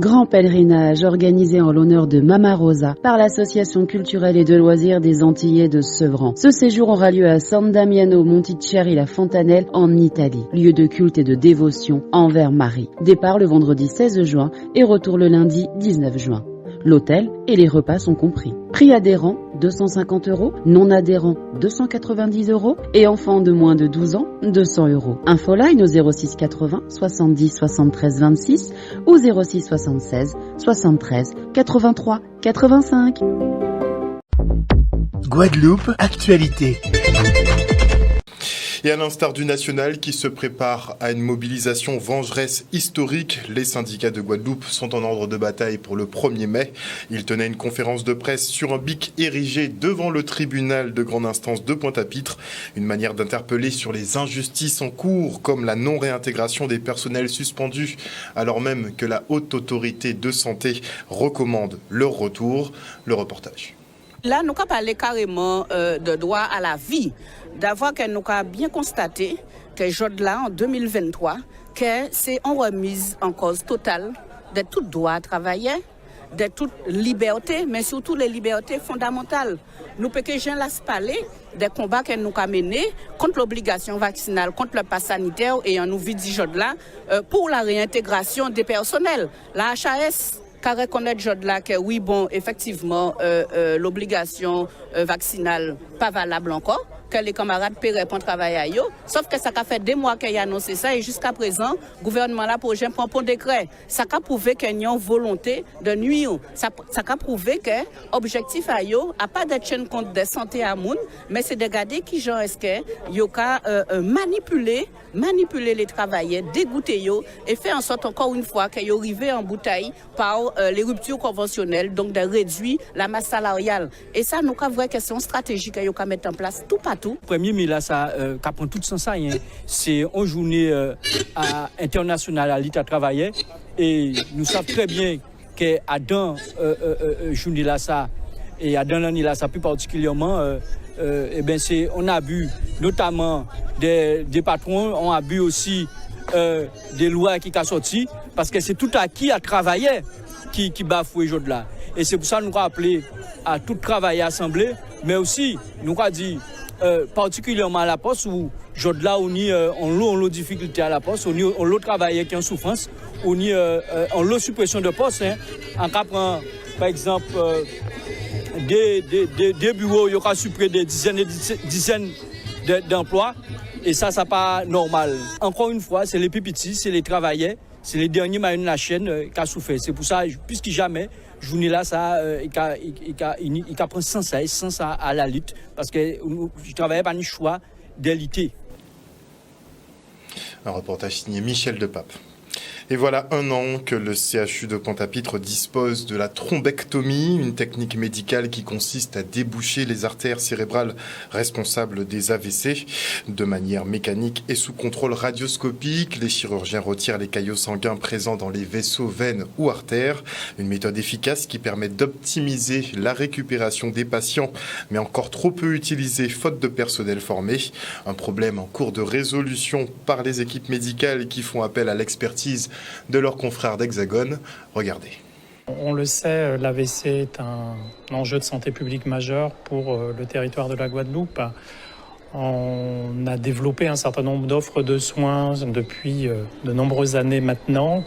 Grand pèlerinage organisé en l'honneur de Mama Rosa par l'Association culturelle et de loisirs des Antillais de Sevran. Ce séjour aura lieu à San Damiano Montichiari la Fontanelle en Italie, lieu de culte et de dévotion envers Marie. Départ le vendredi 16 juin et retour le lundi 19 juin. L'hôtel et les repas sont compris. Prix adhérent 250 €, non adhérent 290 € et enfants de moins de 12 ans 200 €. Infoline au 06 80 70 73 26 ou 06 76 73 83 85. Guadeloupe, actualité. Et à l'instar du national qui se prépare à une mobilisation vengeresse historique, les syndicats de Guadeloupe sont en ordre de bataille pour le 1er mai. Ils tenaient une conférence de presse sur un bic érigé devant le tribunal de grande instance de Pointe-à-Pitre. Une manière d'interpeller sur les injustices en cours, comme la non-réintégration des personnels suspendus, alors même que la haute autorité de santé recommande leur retour. Le reportage. Là, nous avons parlé carrément de droit à la vie. D'avoir que nous avons bien constaté que là en 2023, que c'est en remise en cause totale de tout droit à travailler, de toute liberté, mais surtout les libertés fondamentales. Nous pouvons parler des combats que nous avons menés contre l'obligation vaccinale, contre le pass sanitaire et en nous dit là pour la réintégration des personnels. La HAS car reconnaître là que oui, bon, effectivement, l'obligation vaccinale pas valable encore, que les camarades paieraient pour travailler à eux. Sauf que ça a fait des mois qu'il a annoncé ça et jusqu'à présent, le gouvernement là projet prend pour décret. Ça a prouvé qu'il y a une volonté de nuire. Ça a prouvé que l'objectif à eux n'a pas d'être chaîne compte de santé à monde, mais c'est de regarder qui genre est-ce que yo ka manipuler les travailleurs, dégoûter yo et faire en sorte encore une fois qu'ils arrivent en bouteille par les ruptures conventionnelles, donc de réduire la masse salariale. Et ça, nous avons une question stratégique qu'il faut mettre en place tout partout. Le premier mai, là, ça prend tout sens. C'est une journée internationale à l'État travaillé. Et nous savons très bien qu'à dans journée là, ça, et à dans l'année là, ça plus particulièrement, on a vu notamment des patrons, on a vu aussi des lois qui sont sorties, parce que c'est tout à qui a travaillé qui bafoue aujourd'hui là. Et c'est pour ça que nous avons appelé à tout travailler assemblé, mais aussi nous avons dit particulièrement à la poste où aujourd'hui là on a une difficulté à la poste, on a travaillé qui en souffrance, on a suppression de poste, en cas par exemple des bureaux, il y aura supprimé des dizaines d'emplois et ça pas normal. Encore une fois, c'est les petits, c'est les travailleurs, c'est les derniers maillons de la chaîne qui a souffert. C'est pour ça, plus que jamais, journée là, ça, il prend sens à la lutte parce que je travaillais pas ni choix d'élité. Un reportage signé Michel Depape. Et voilà 1 an que le CHU de Pointe-à-Pitre dispose de la thrombectomie, une technique médicale qui consiste à déboucher les artères cérébrales responsables des AVC. De manière mécanique et sous contrôle radioscopique, les chirurgiens retirent les caillots sanguins présents dans les vaisseaux, veines ou artères. Une méthode efficace qui permet d'optimiser la récupération des patients, mais encore trop peu utilisée faute de personnel formé. Un problème en cours de résolution par les équipes médicales qui font appel à l'expertise de leurs confrères d'Hexagone. Regardez. On le sait, l'AVC est un enjeu de santé publique majeur pour le territoire de la Guadeloupe. On a développé un certain nombre d'offres de soins depuis de nombreuses années maintenant,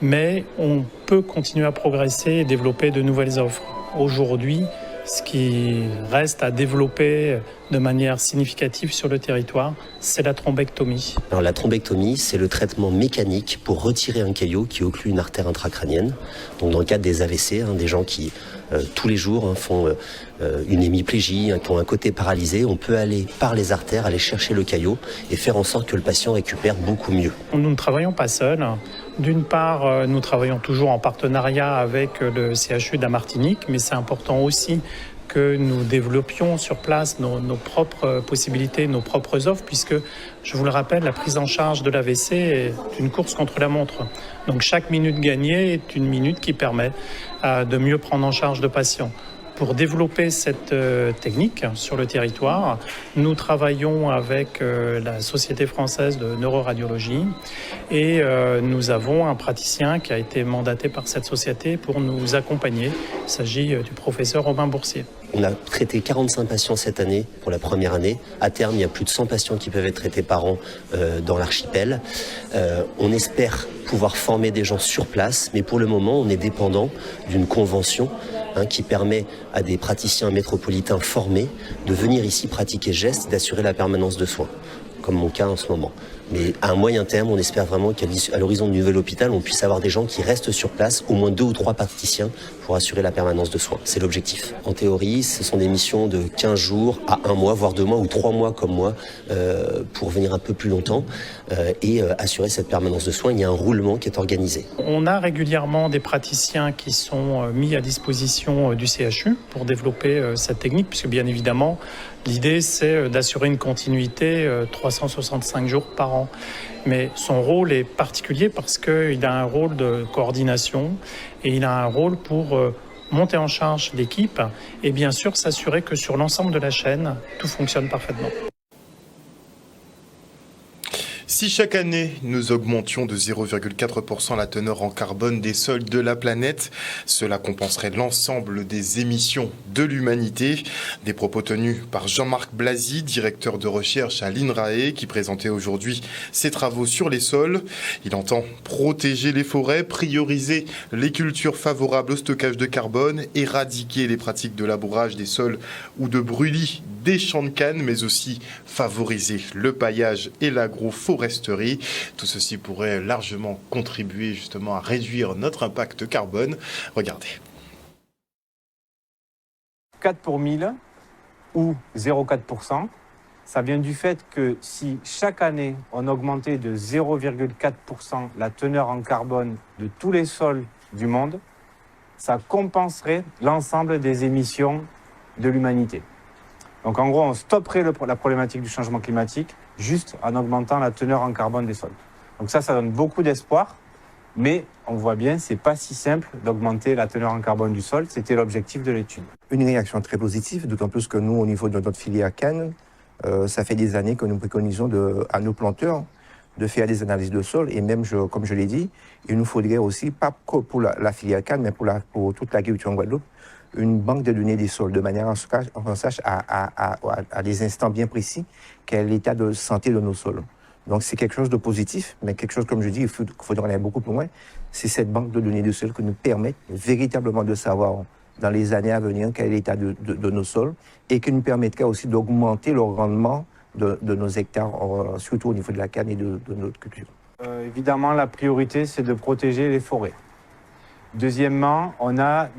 mais on peut continuer à progresser et développer de nouvelles offres. Aujourd'hui, ce qui reste à développer de manière significative sur le territoire, c'est la thrombectomie. Alors, la thrombectomie, c'est le traitement mécanique pour retirer un caillot qui occlut une artère intracrânienne. Donc dans le cadre des AVC, des gens qui tous les jours font une hémiplégie, qui ont un côté paralysé, on peut aller par les artères, aller chercher le caillot et faire en sorte que le patient récupère beaucoup mieux. Nous ne travaillons pas seuls. D'une part, nous travaillons toujours en partenariat avec le CHU de la Martinique, mais c'est important aussi que nous développions sur place nos propres possibilités, nos propres offres, puisque, je vous le rappelle, la prise en charge de l'AVC est une course contre la montre. Donc chaque minute gagnée est une minute qui permet de mieux prendre en charge le patient. Pour développer cette technique sur le territoire, nous travaillons avec la Société française de neuroradiologie et nous avons un praticien qui a été mandaté par cette société pour nous accompagner. Il s'agit du professeur Robin Boursier. On a traité 45 patients cette année pour la première année. À terme, il y a plus de 100 patients qui peuvent être traités par an dans l'archipel. On espère pouvoir former des gens sur place, mais pour le moment, on est dépendant d'une convention qui permet à des praticiens métropolitains formés de venir ici pratiquer gestes, d'assurer la permanence de soins, comme mon cas en ce moment. Mais à un moyen terme, on espère vraiment qu'à l'horizon du nouvel hôpital, on puisse avoir des gens qui restent sur place, au moins 2 ou 3 praticiens, pour assurer la permanence de soins. C'est l'objectif. En théorie, ce sont des missions de 15 jours à 1 mois, voire 2 mois ou 3 mois comme moi, pour venir un peu plus longtemps et assurer cette permanence de soins. Il y a un roulement qui est organisé. On a régulièrement des praticiens qui sont mis à disposition du CHU pour développer cette technique, puisque bien évidemment, l'idée c'est d'assurer une continuité 365 jours par an. Mais son rôle est particulier parce qu'il a un rôle de coordination et il a un rôle pour monter en charge l'équipe et bien sûr s'assurer que sur l'ensemble de la chaîne, tout fonctionne parfaitement. Si chaque année, nous augmentions de 0,4% la teneur en carbone des sols de la planète, cela compenserait l'ensemble des émissions de l'humanité. Des propos tenus par Jean-Marc Blasi, directeur de recherche à l'INRAE, qui présentait aujourd'hui ses travaux sur les sols. Il entend protéger les forêts, prioriser les cultures favorables au stockage de carbone, éradiquer les pratiques de labourage des sols ou de brûlis des champs de canne, mais aussi favoriser le paillage et l'agroforesterie. Tout ceci pourrait largement contribuer justement à réduire notre impact carbone. Regardez. 4 pour 1000 ou 0,4%, ça vient du fait que si chaque année on augmentait de 0,4% la teneur en carbone de tous les sols du monde, ça compenserait l'ensemble des émissions de l'humanité. Donc en gros, on stopperait la problématique du changement climatique juste en augmentant la teneur en carbone des sols. Donc ça donne beaucoup d'espoir, mais on voit bien, c'est pas si simple d'augmenter la teneur en carbone du sol. C'était l'objectif de l'étude. Une réaction très positive, d'autant plus que nous, au niveau de notre filière canne, ça fait des années que nous préconisons à nos planteurs de faire des analyses de sol. Et même, comme je l'ai dit, il nous faudrait aussi, pas que pour la filière canne, mais pour toute l'agriculture en Guadeloupe, une banque de données des sols, de manière à ce qu'on sache à des instants bien précis quel est l'état de santé de nos sols. Donc c'est quelque chose de positif, mais quelque chose, comme je dis, il faudra aller beaucoup plus loin. C'est cette banque de données de sols qui nous permet véritablement de savoir dans les années à venir quel est l'état de nos sols et qui nous permettra aussi d'augmenter le rendement de nos hectares, surtout au niveau de la canne et de notre culture. Évidemment, la priorité, c'est de protéger les forêts. Deuxièmement, on a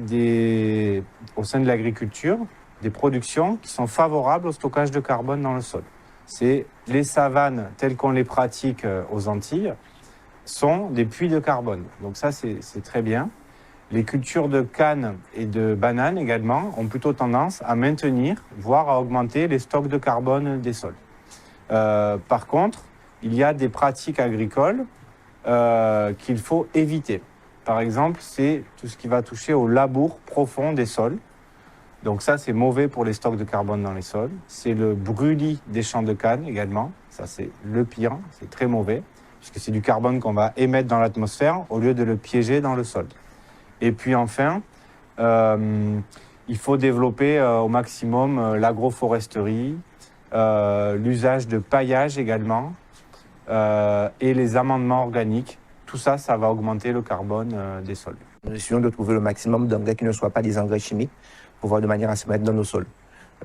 au sein de l'agriculture des productions qui sont favorables au stockage de carbone dans le sol. C'est les savanes telles qu'on les pratique aux Antilles sont des puits de carbone. Donc ça, c'est très bien. Les cultures de canne et de banane également ont plutôt tendance à maintenir, voire à augmenter les stocks de carbone des sols. Par contre, il y a des pratiques agricoles qu'il faut éviter. Par exemple, c'est tout ce qui va toucher au labour profond des sols. Donc ça, c'est mauvais pour les stocks de carbone dans les sols. C'est le brûlis des champs de canne également. Ça, c'est le pire, c'est très mauvais, puisque c'est du carbone qu'on va émettre dans l'atmosphère au lieu de le piéger dans le sol. Et puis enfin, il faut développer au maximum l'agroforesterie, l'usage de paillage également, et les amendements organiques. Tout ça, ça va augmenter le carbone des sols. Nous essayons de trouver le maximum d'engrais qui ne soient pas des engrais chimiques pour voir de manière à se mettre dans nos sols.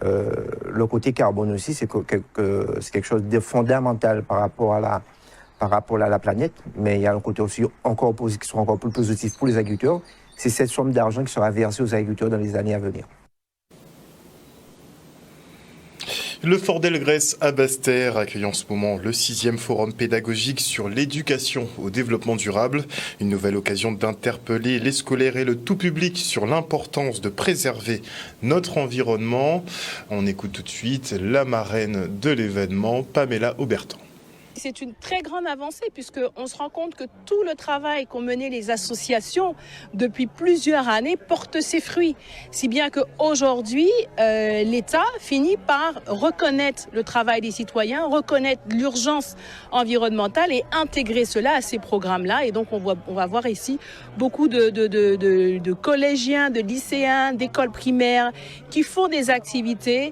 Le côté carbone aussi, c'est quelque chose de fondamental par rapport à la planète, mais il y a un côté aussi encore qui sera encore plus positif pour les agriculteurs. C'est cette somme d'argent qui sera versée aux agriculteurs dans les années à venir. Le Fort d'Elgrès à Basse-Terre accueille en ce moment le 6e forum pédagogique sur l'éducation au développement durable. Une nouvelle occasion d'interpeller les scolaires et le tout public sur l'importance de préserver notre environnement. On écoute tout de suite la marraine de l'événement, Pamela Aubertan. C'est une très grande avancée puisqu'on se rend compte que tout le travail qu'ont mené les associations depuis plusieurs années porte ses fruits. Si bien qu'aujourd'hui, l'État finit par reconnaître le travail des citoyens, reconnaître l'urgence environnementale et intégrer cela à ces programmes-là. Et donc, on va voir ici beaucoup de collégiens, de lycéens, d'écoles primaires qui font des activités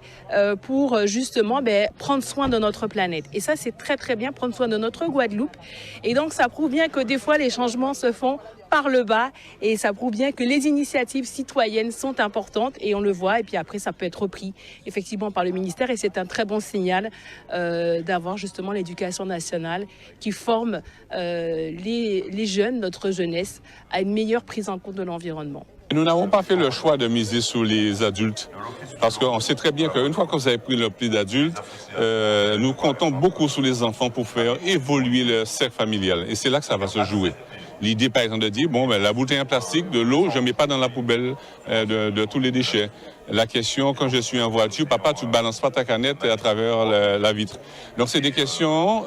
pour justement prendre soin de notre planète. Et ça, c'est très très bien, prendre soin de notre Guadeloupe. Et donc, ça prouve bien que des fois, les changements se font par le bas et ça prouve bien que les initiatives citoyennes sont importantes et on le voit. Et puis après, ça peut être repris effectivement par le ministère et c'est un très bon signal d'avoir justement l'éducation nationale qui forme les jeunes, notre jeunesse, à une meilleure prise en compte de l'environnement. Nous n'avons pas fait le choix de miser sur les adultes parce qu'on sait très bien qu'une fois que vous avez pris le pli d'adulte, nous comptons beaucoup sur les enfants pour faire évoluer le cercle familial et c'est là que ça va se jouer. L'idée, par exemple, de dire, la bouteille en plastique, de l'eau, je ne mets pas dans la poubelle de tous les déchets. La question, quand je suis en voiture, papa, tu ne balances pas ta canette à travers la vitre. Donc, c'est des questions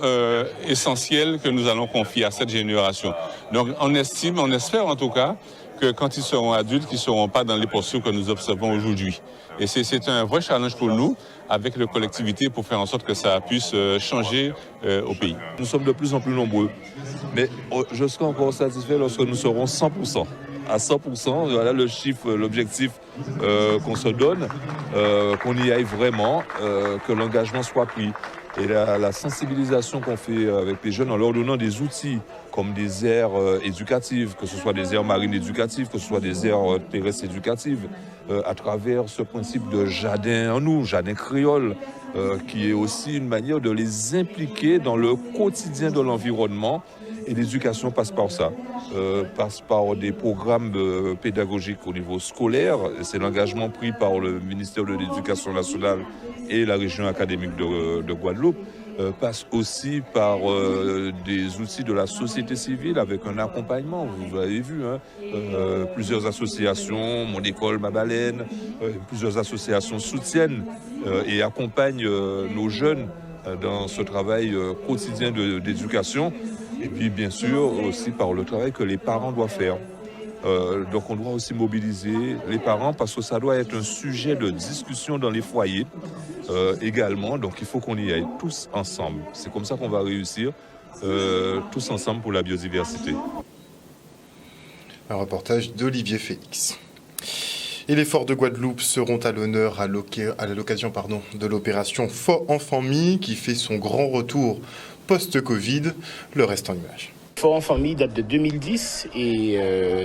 essentielles que nous allons confier à cette génération. Donc, on espère en tout cas, que quand ils seront adultes, qu'ils ne seront pas dans les postures que nous observons aujourd'hui. Et c'est un vrai challenge pour nous, avec les collectivités, pour faire en sorte que ça puisse changer au pays. Nous sommes de plus en plus nombreux, mais je serai encore satisfait lorsque nous serons 100%. À 100%, voilà le chiffre, l'objectif qu'on se donne, qu'on y aille vraiment, que l'engagement soit pris. Et la sensibilisation qu'on fait avec les jeunes en leur donnant des outils comme des aires éducatives, que ce soit des aires marines éducatives, que ce soit des aires terrestres éducatives, à travers ce principe de jardin en nous, jardin créole, qui est aussi une manière de les impliquer dans le quotidien de l'environnement. Et l'éducation passe par ça, passe par des programmes pédagogiques au niveau scolaire. C'est l'engagement pris par le ministère de l'Éducation nationale et la région académique de Guadeloupe. Passe aussi par des outils de la société civile avec un accompagnement. Vous avez vu, plusieurs associations, Mon École, Ma Baleine, plusieurs associations soutiennent et accompagnent nos jeunes dans ce travail quotidien d'éducation. Et puis, bien sûr, aussi par le travail que les parents doivent faire. Donc, on doit aussi mobiliser les parents parce que ça doit être un sujet de discussion dans les foyers également. Donc, il faut qu'on y aille tous ensemble. C'est comme ça qu'on va réussir, tous ensemble pour la biodiversité. Un reportage d'Olivier Félix. Et les forts de Guadeloupe seront à l'honneur à l'occasion de l'opération Fort en famille qui fait son grand retour post-Covid. Le reste en images. Fort en famille date de 2010 et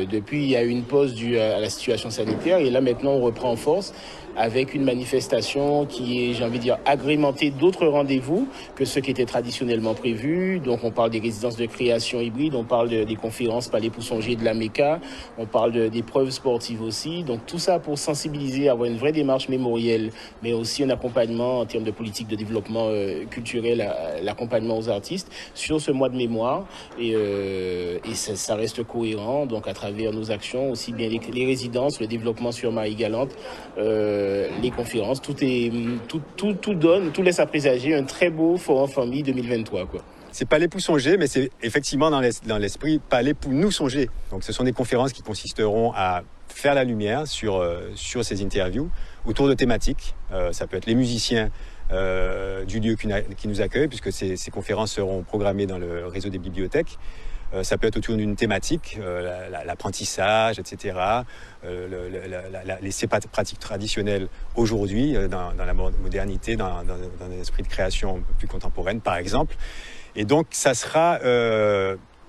depuis il y a eu une pause due à la situation sanitaire et là maintenant on reprend en force avec une manifestation qui est, j'ai envie de dire, agrémentée d'autres rendez-vous que ceux qui étaient traditionnellement prévus. Donc on parle des résidences de création hybride, on parle des conférences Palais Poussonger de la Méca, on parle d'épreuves sportives aussi. Donc tout ça pour sensibiliser, avoir une vraie démarche mémorielle, mais aussi un accompagnement en termes de politique de développement culturel, l'accompagnement aux artistes sur ce mois de mémoire. Et ça reste cohérent, donc à travers nos actions, aussi bien les résidences, le développement sur Marie-Galante, les conférences, tout laisse à présager un très beau Fort en famille 2023, quoi. C'est Palais Poussonger, mais c'est effectivement dans l'esprit Palais pour nous songer. Donc ce sont des conférences qui consisteront à faire la lumière sur ces interviews autour de thématiques. Ça peut être les musiciens du lieu qui nous accueille, puisque ces conférences seront programmées dans le réseau des bibliothèques. Ça peut être autour d'une thématique, l'apprentissage, etc., les pratiques traditionnelles aujourd'hui, dans la modernité, dans un esprit de création un peu plus contemporaine, par exemple. Et donc, ça sera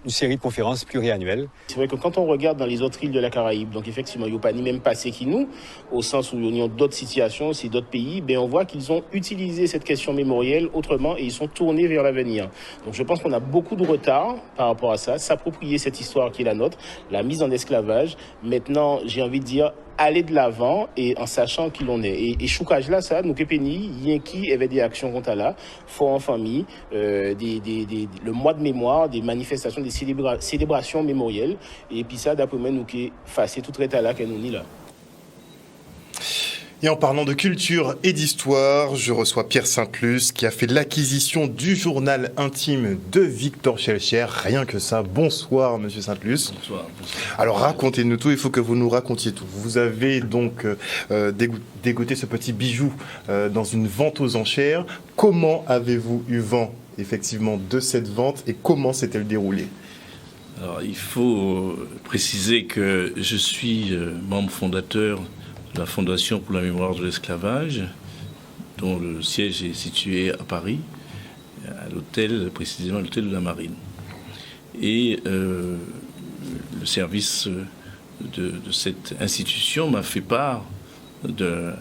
une série de conférences pluriannuelles. C'est vrai que quand on regarde dans les autres îles de la Caraïbe, donc effectivement, il n'y a pas ni même passé qui nous, au sens où il y a d'autres situations, c'est d'autres pays, ben on voit qu'ils ont utilisé cette question mémorielle autrement et ils sont tournés vers l'avenir. Donc je pense qu'on a beaucoup de retard par rapport à ça, s'approprier cette histoire qui est la nôtre, la mise en esclavage. Maintenant, j'ai envie de dire, aller de l'avant et en sachant qui l'on est. Et choukage là, ça, nous kepeni, yen qui avait des actions contre là, Fort en famille, le mois de mémoire, des manifestations, des célébrations mémorielles. Et puis ça, d'après moi, nous qui fassé tout état là que nous ni là. Et en parlant de culture et d'histoire, je reçois Pierre Sainte-Luce qui a fait l'acquisition du journal intime de Victor Schœlcher. Rien que ça. Bonsoir, monsieur Sainte-Luce. Bonsoir. Alors racontez-nous tout, il faut que vous nous racontiez tout. Vous avez donc dégoté ce petit bijou dans une vente aux enchères. Comment avez-vous eu vent effectivement de cette vente et comment s'est-elle déroulée ? Alors il faut préciser que je suis membre fondateur de la Fondation pour la mémoire de l'esclavage, dont le siège est situé à Paris, à l'hôtel, précisément l'hôtel de la Marine. Et le service de cette institution m'a fait part de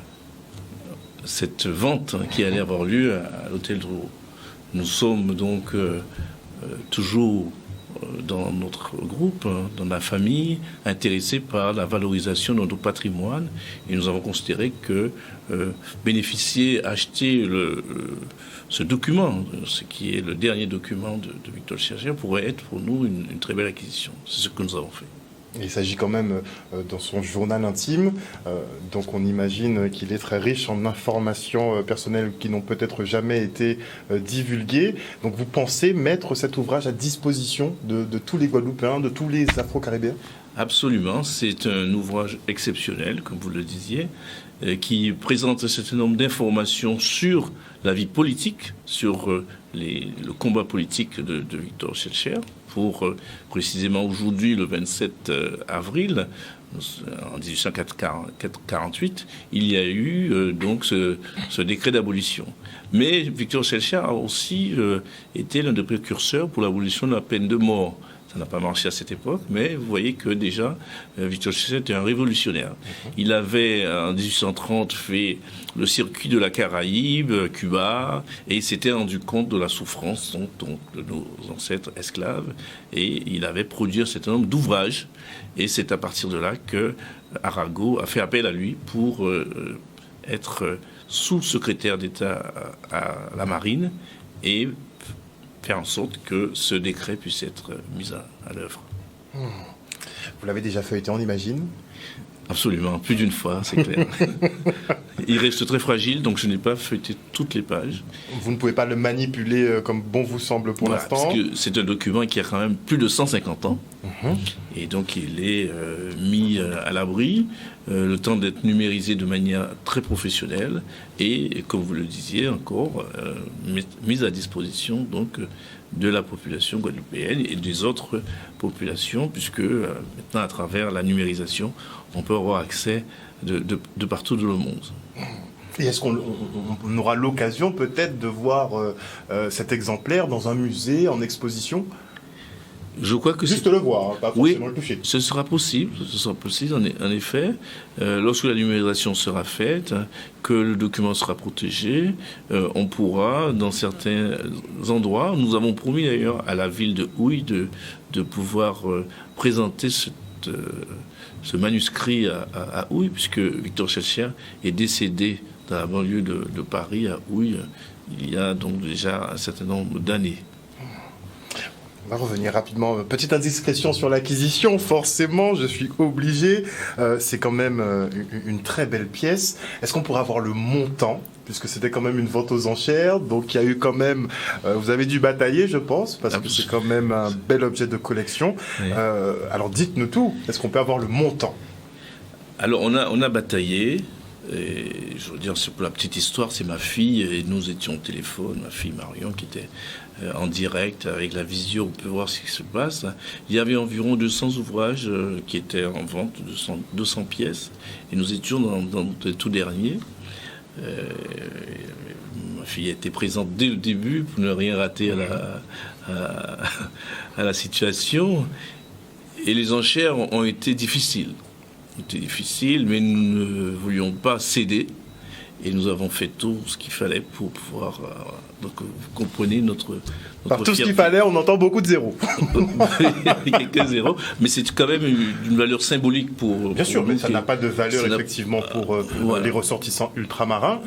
cette vente qui allait avoir lieu à l'hôtel Drouot. Nous sommes donc toujours dans notre groupe, dans la famille, intéressés par la valorisation de notre patrimoine. Et nous avons considéré que acheter ce document, ce qui est le dernier document de Victor Schœlcher, pourrait être pour nous une très belle acquisition. C'est ce que nous avons fait. Il s'agit quand même dans son journal intime, donc on imagine qu'il est très riche en informations personnelles qui n'ont peut-être jamais été divulguées. Donc vous pensez mettre cet ouvrage à disposition de tous les Guadeloupéens, de tous les Afro-Caribéens ? Absolument, c'est un ouvrage exceptionnel, comme vous le disiez, qui présente un certain nombre d'informations sur la vie politique, sur le combat politique de Victor Schœlcher. Pour précisément aujourd'hui, le 27 avril, en 1848, il y a eu donc ce décret d'abolition. Mais Victor Schœlcher a aussi été l'un des précurseurs pour l'abolition de la peine de mort. Ça n'a pas marché à cette époque, mais vous voyez que déjà, Victor Schœlcher était un révolutionnaire. Il avait, en 1830, fait le circuit de la Caraïbe, Cuba, et il s'était rendu compte de la souffrance de nos ancêtres esclaves, et il avait produit un certain nombre d'ouvrages, et c'est à partir de là que Arago a fait appel à lui pour être sous-secrétaire d'État à la Marine, et faire en sorte que ce décret puisse être mis à l'œuvre. Vous l'avez déjà feuilleté, on imagine ? Absolument, plus d'une fois, c'est clair. Il reste très fragile, donc je n'ai pas feuilleté toutes les pages. Vous ne pouvez pas le manipuler comme bon vous semble pour l'instant ? Parce que c'est un document qui a quand même plus de 150 ans. Et donc il est mis à l'abri, le temps d'être numérisé de manière très professionnelle et, comme vous le disiez encore, mis à disposition donc de la population guadeloupéenne et des autres populations, puisque maintenant à travers la numérisation, on peut avoir accès de partout dans le monde. Et est-ce qu'on aura l'occasion peut-être de voir cet exemplaire dans un musée, en exposition ? Je crois que juste le voir, hein, pas forcément le toucher. Ce sera possible en effet, lorsque la numérisation sera faite, que le document sera protégé, on pourra, dans certains endroits, nous avons promis d'ailleurs à la ville de Houille de pouvoir présenter ce manuscrit à Houille, puisque Victor Schœlcher est décédé dans la banlieue de Paris, à Houille, il y a donc déjà un certain nombre d'années. On va revenir rapidement. Petite indiscrétion sur l'acquisition, forcément, je suis obligé. C'est quand même une très belle pièce. Est-ce qu'on pourra avoir le montant ? Puisque c'était quand même une vente aux enchères, donc il y a eu quand même... vous avez dû batailler, je pense, parce que c'est quand même un bel objet de collection. Oui. Alors dites-nous tout. Est-ce qu'on peut avoir le montant ? Alors on a bataillé. Et je veux dire, pour la petite histoire, c'est ma fille et nous étions au téléphone, ma fille Marion qui était en direct avec la visio, on peut voir ce qui se passe. Il y avait environ 200 ouvrages qui étaient en vente, 200 pièces, et nous étions dans le tout dernier. Ma fille a été présente dès le début pour ne rien rater à la situation, et les enchères ont été difficiles. C'était difficile, mais nous ne voulions pas céder. Et nous avons fait tout ce qu'il fallait pour pouvoir... donc, vous comprenez notre Par tout ce qu'il fallait, on entend beaucoup de zéros. Il n'y a que zéro. Mais c'est quand même une valeur symbolique pour... Bien sûr, mais ça n'a pas de valeur, effectivement, pour les ressortissants ultramarins.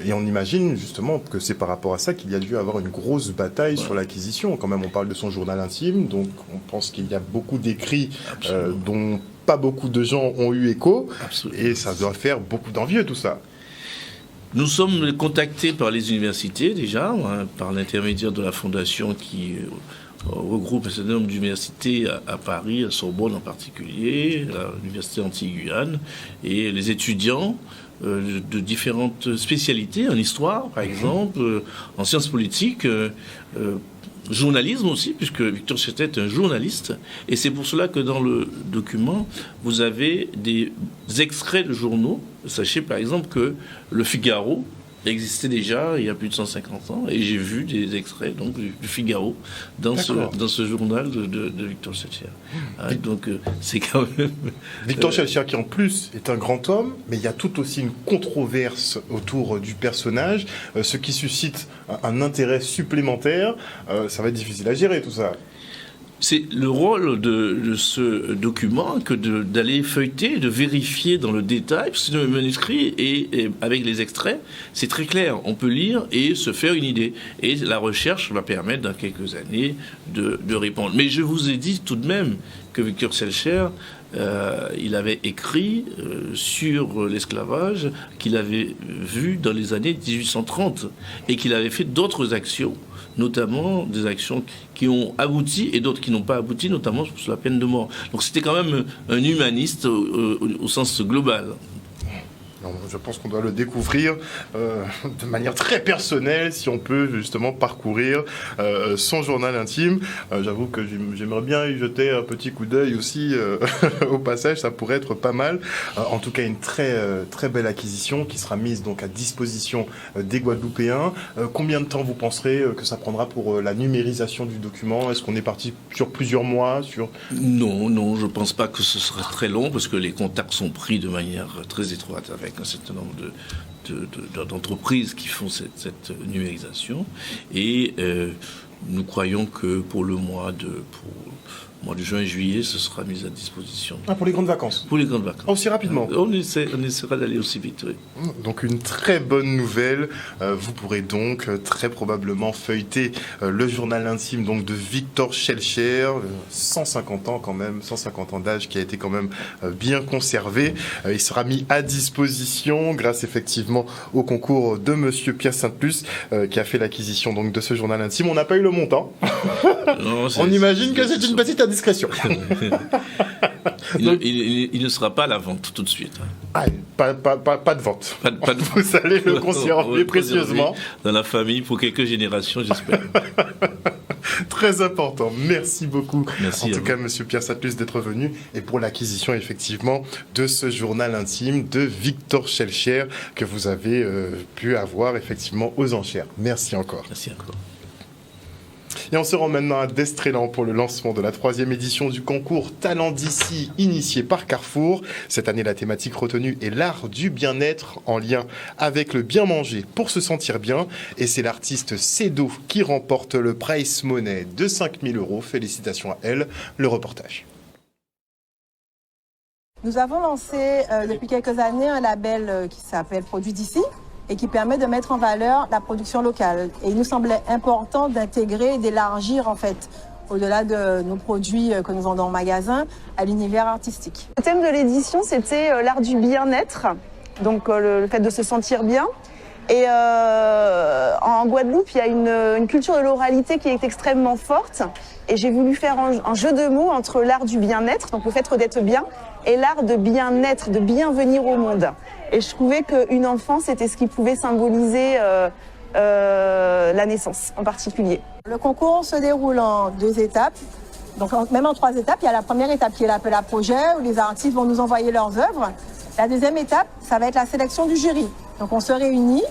Et on imagine, justement, que c'est par rapport à ça qu'il y a dû avoir une grosse bataille sur l'acquisition. Quand même, on parle de son journal intime, donc on pense qu'il y a beaucoup d'écrits dont pas beaucoup de gens ont eu écho. Absolument. Et ça doit faire beaucoup d'envieux tout ça. Nous sommes contactés par les universités déjà, par l'intermédiaire de la fondation qui regroupe un certain nombre d'universités à Paris, à Sorbonne en particulier, à l'université Antilles-Guyane, et les étudiants de différentes spécialités, en histoire par exemple, en sciences politiques, journalisme aussi, puisque Victor Schellcher est un journaliste, et c'est pour cela que dans le document, vous avez des extraits de journaux. Sachez par exemple que Le Figaro existait déjà il y a plus de 150 ans, et j'ai vu des extraits donc, du Figaro dans ce journal de Victor Schellcher. Donc c'est quand même... Victor Schellcher qui en plus est un grand homme, mais il y a tout aussi une controverse autour du personnage, ce qui suscite un intérêt supplémentaire. Ça va être difficile à gérer tout ça. C'est le rôle de ce document que d'aller feuilleter, de vérifier dans le détail, parce que c'est un manuscrit et avec les extraits, c'est très clair. On peut lire et se faire une idée. Et la recherche va permettre dans quelques années de répondre. Mais je vous ai dit tout de même que Victor Schellcher, il avait écrit sur l'esclavage qu'il avait vu dans les années 1830 et qu'il avait fait d'autres actions, notamment des actions qui ont abouti et d'autres qui n'ont pas abouti, notamment sur la peine de mort. Donc c'était quand même un humaniste au sens global. Je pense qu'on doit le découvrir de manière très personnelle si on peut justement parcourir son journal intime. J'avoue que j'aimerais bien y jeter un petit coup d'œil aussi au passage, ça pourrait être pas mal. En tout cas, une très belle acquisition qui sera mise donc à disposition des Guadeloupéens. Combien de temps vous penserez que ça prendra pour la numérisation du document? Est-ce qu'on est parti sur plusieurs mois Non, je pense pas que ce sera très long parce que les contacts sont pris de manière très étroite avec un certain nombre d'entreprises qui font cette numérisation. Et nous croyons que pour le mois de juin-juillet, ce sera mis à disposition. Pour les grandes vacances? Pour les grandes vacances. Aussi rapidement? On essaiera d'aller aussi vite, oui. Donc une très bonne nouvelle. Vous pourrez donc très probablement feuilleter le journal intime donc, de Victor Schellcher, 150 ans quand même, 150 ans d'âge qui a été quand même bien conservé. Il sera mis à disposition grâce effectivement au concours de Monsieur Pierre Sainte-Luce qui a fait l'acquisition donc de ce journal intime. On n'a pas eu le montant. Non, on imagine que c'est une petite indiscrétion. Il ne sera pas à la vente tout de suite. Pas de vente. Vous allez le conserver précieusement. Dans la famille pour quelques générations, j'espère. Très important. Merci beaucoup. Merci en tout cas, Monsieur Pierre Sainte-Luce, d'être venu et pour l'acquisition, effectivement, de ce journal intime de Victor Schellcher que vous avez pu avoir, effectivement, aux enchères. Merci encore. Merci encore. Et on se rend maintenant à Destrélan pour le lancement de la 3e édition du concours Talent d'ici, initié par Carrefour. Cette année, la thématique retenue est l'art du bien-être en lien avec le bien manger pour se sentir bien. Et c'est l'artiste Cédo qui remporte le Prize Money de 5 000 €. Félicitations à elle. Le reportage. Nous avons lancé depuis quelques années un label qui s'appelle Produits d'ici et qui permet de mettre en valeur la production locale. Et il nous semblait important d'intégrer et d'élargir en fait, au-delà de nos produits que nous vendons en magasin, à l'univers artistique. Le thème de l'édition, c'était l'art du bien-être, donc le fait de se sentir bien. Et en Guadeloupe, il y a une culture de l'oralité qui est extrêmement forte. Et j'ai voulu faire un jeu de mots entre l'art du bien-être, donc le fait d'être bien, et l'art de bien-être, de bien venir au monde. Et je trouvais qu'une enfant, c'était ce qui pouvait symboliser la naissance en particulier. Le concours se déroule en 2 étapes, donc même en 3 étapes. Il y a la première étape qui est l'appel à projet, où les artistes vont nous envoyer leurs œuvres. La deuxième étape, ça va être la sélection du jury. Donc on se réunit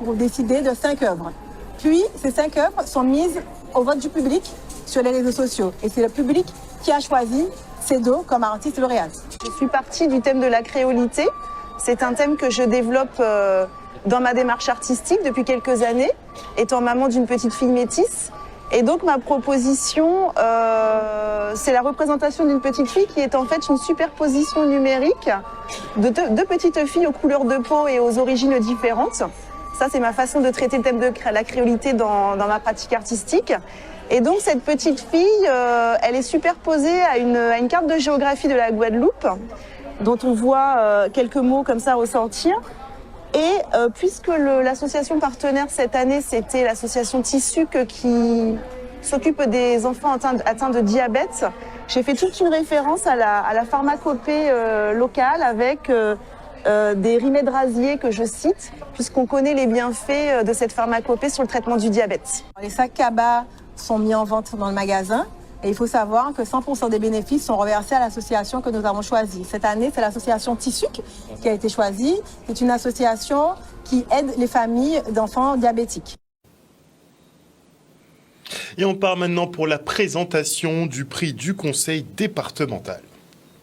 pour décider de 5 œuvres. Puis ces 5 œuvres sont mises au vote du public sur les réseaux sociaux. Et c'est le public qui a choisi Cédo comme artiste lauréate. Je suis partie du thème de la créolité. C'est un thème que je développe dans ma démarche artistique depuis quelques années, étant maman d'une petite fille métisse. Et donc ma proposition, c'est la représentation d'une petite fille qui est en fait une superposition numérique de deux petites filles aux couleurs de peau et aux origines différentes. Ça, c'est ma façon de traiter le thème de la créolité dans ma pratique artistique. Et donc cette petite fille, elle est superposée à une carte de géographie de la Guadeloupe, dont on voit quelques mots comme ça ressortir. Et puisque l'association partenaire cette année, c'était l'association TISSUC qui s'occupe des enfants atteints de diabète, j'ai fait toute une référence à la pharmacopée locale avec des rimèdes-rasiers que je cite, puisqu'on connaît les bienfaits de cette pharmacopée sur le traitement du diabète. Les sacs cabas sont mis en vente dans le magasin. Et il faut savoir que 100% des bénéfices sont reversés à l'association que nous avons choisie. Cette année, c'est l'association TISSUC qui a été choisie. C'est une association qui aide les familles d'enfants diabétiques. Et on part maintenant pour la présentation du prix du conseil départemental.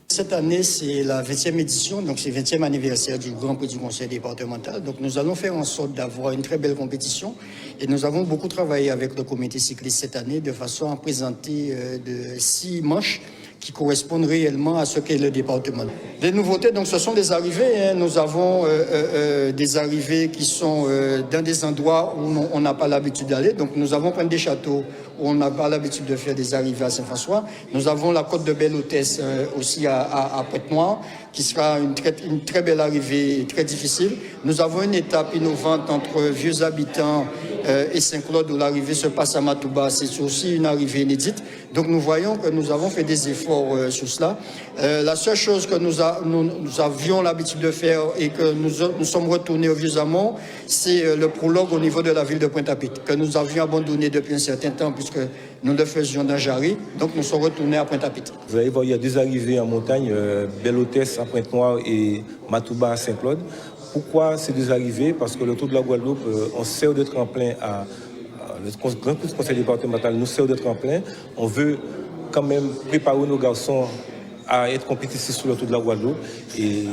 Cette année, c'est la 20e édition, donc c'est le 20e anniversaire du Grand Prix du Conseil départemental. Donc nous allons faire en sorte d'avoir une très belle compétition. Et nous avons beaucoup travaillé avec le comité cycliste cette année de façon à présenter de 6 manches qui correspondent réellement à ce qu'est le département. Des nouveautés, donc ce sont des arrivées. Nous avons des arrivées qui sont dans des endroits où on n'a pas l'habitude d'aller. Donc nous avons Pointe des Châteaux où on n'a pas l'habitude de faire des arrivées à Saint-François. Nous avons la côte de Belle-Hôtesse aussi à Pointe-Noire, qui sera une très belle arrivée, très difficile. Nous avons une étape innovante entre Vieux Habitants et Saint-Claude où l'arrivée se passe à Matouba. C'est aussi une arrivée inédite. Donc nous voyons que nous avons fait des efforts sur cela. La seule chose que nous avions l'habitude de faire et que nous sommes retournés au Vieux-Amont, c'est le prologue au niveau de la ville de Pointe-à-Pitre, que nous avions abandonné depuis un certain temps puisque nous le faisions dans Jarry. Donc nous sommes retournés à Pointe-à-Pitre. Vous allez voir, il y a 2 arrivées en montagne, Belle-Hôtesse à Pointe-Noire et Matouba à Saint-Claude. Pourquoi ces 2 arrivées? Parce que le Tour de la Guadeloupe, on sert de tremplin le Grand Prix du Conseil départemental nous sert de tremplin. On veut quand même préparer nos garçons à être compétitifs sur le Tour de la Guadeloupe et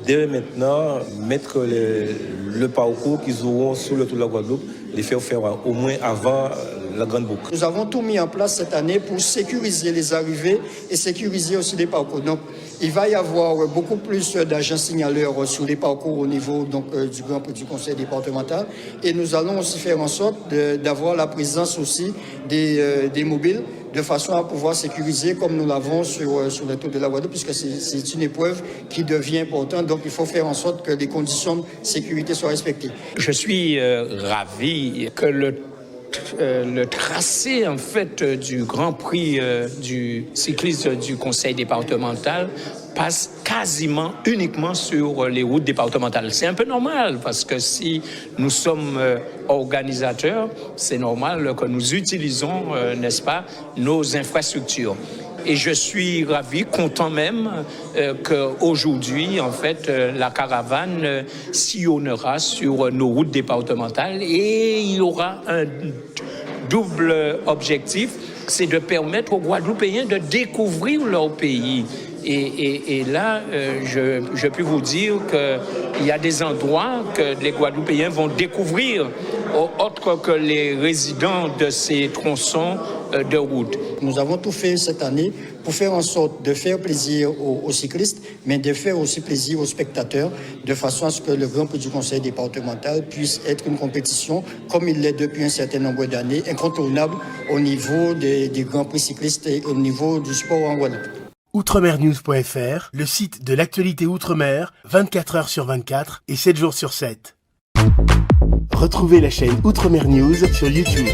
dès maintenant mettre le parcours qu'ils auront sur le Tour de la Guadeloupe, les faire au moins avant la grande boucle. Nous avons tout mis en place cette année pour sécuriser les arrivées et sécuriser aussi les parcours. Donc, il va y avoir beaucoup plus d'agents signaleurs sur les parcours au niveau du Grand Prix du Conseil départemental. Et nous allons aussi faire en sorte d'avoir la présence aussi des mobiles de façon à pouvoir sécuriser comme nous l'avons sur le Tour de la Guadeloupe, puisque c'est une épreuve qui devient importante. Donc, il faut faire en sorte que les conditions de sécurité soient respectées. Je suis ravi que le tracé en fait du Grand Prix du cycliste du Conseil départemental passe quasiment uniquement sur les routes départementales. C'est un peu normal parce que si nous sommes organisateurs, c'est normal que nous utilisons, n'est-ce pas, nos infrastructures. Et je suis ravi, content même qu'aujourd'hui, en fait, la caravane sillonnera sur nos routes départementales et il y aura un double objectif, c'est de permettre aux Guadeloupéens de découvrir leur pays. Et là, je peux vous dire qu'il y a des endroits que les Guadeloupéens vont découvrir, autres que les résidents de ces tronçons de route. Nous avons tout fait cette année pour faire en sorte de faire plaisir aux cyclistes, mais de faire aussi plaisir aux spectateurs, de façon à ce que le Grand Prix du Conseil départemental puisse être une compétition, comme il l'est depuis un certain nombre d'années, incontournable au niveau des Grands Prix cyclistes et au niveau du sport en Guadeloupe. Outremernews.fr, le site de l'actualité Outre-mer, 24 heures sur 24 et 7 jours sur 7. Retrouvez la chaîne Outremer News sur YouTube.